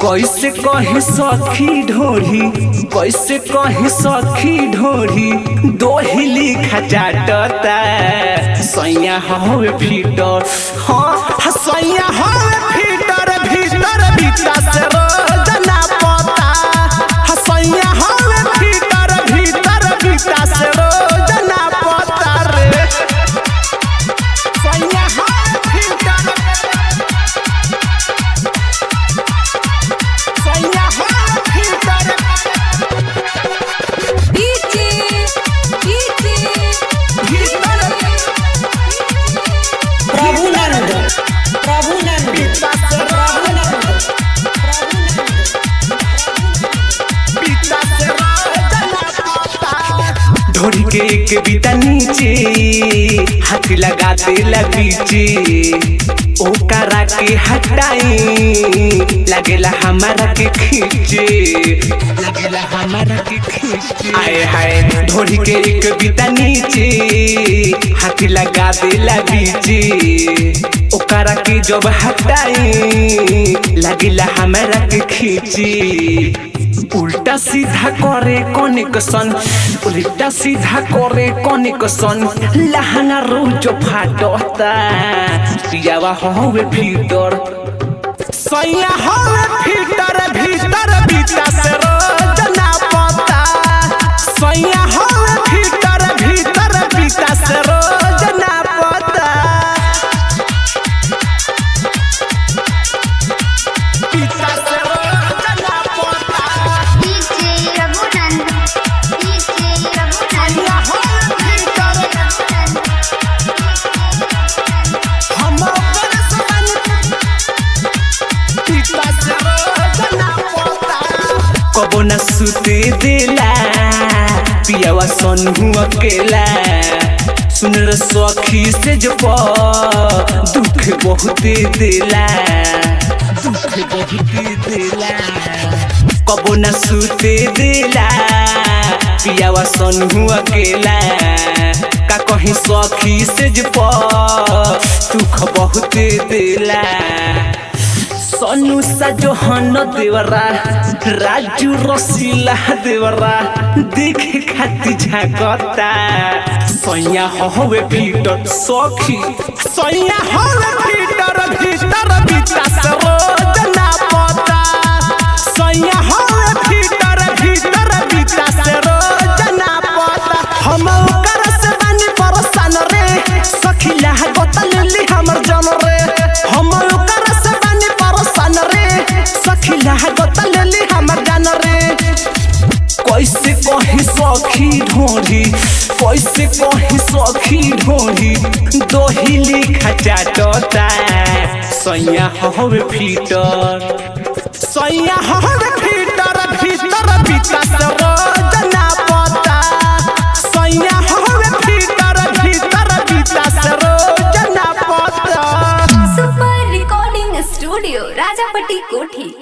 कैसे कहे सखी ढोरी, कैसे कहे सखी ढोरी, दोहिली खचाटता सैया हवे फीटर। हाँ सैया हवे फीटर, भीतर भीतर से रोज ना पता। सैया हवे फीटर, भीतर भीतर से रोज ना पता रे। सैया हवे फीटर, सैया हवे फीटर। ढोरी के एक बीता नीचे हाथ लगा देला पीछे, ओकरा के हटाई लगेला हमारा के खींचे, लगेला हमारा के खींचे। आए हाय ढोरी के एक बीता नीचे हाथ लगा देला पीछे, ओकरा के जब हटाई लगेला हमारा के खींचे। उल्टा सीधा करे कनेक्शन, उल्टा सीधा करे कनेक्शन, लहंगा रोज फाटता पियावा हवे फीटर। सैया हवे फीटर, भीतर भीतर से रोज ना पता। सैया हवे फीटर, भीतर भीतर से रोज ना पता। भीतर से रोज ना पता। कबो न सुते देला पियावा सनहु अकेला, सुन रे सखी से जब दुख बहुत देला, दुख बहुत देला। कबो न सुते देला पियावा सनहु अकेला, का कहीं सखी से जब दुख बहुत देला। सोनू सजोहन देवरा, राजू रसीला देवरा, देखे खाती झाकता सैया हवे फीटर। सखी सैया हवे फीटर, भीतर भीतर से रोज ना पता। सैया हवे फीटर, भीतर भीतर से रोज ना पता। हम ओकर से बानी परेशान रे, सखी लागत लेली हमर जन रे। हम ओकर से बानी परेशान रे, सखी लागत लेली हमर जन रे। कैसे कहे सखी ढोरी, कैसे कहे सखी ढोरी, दोहिली खचाटता सैया हवे फीटर। सैया हवे फीटर, भीतर भीतर से रोज ना पता। सैया हवे फीटर, भीतर भीतर से रोज ना पता। सुपर रिकॉर्डिंग स्टूडियो राजापट्टी कोठी।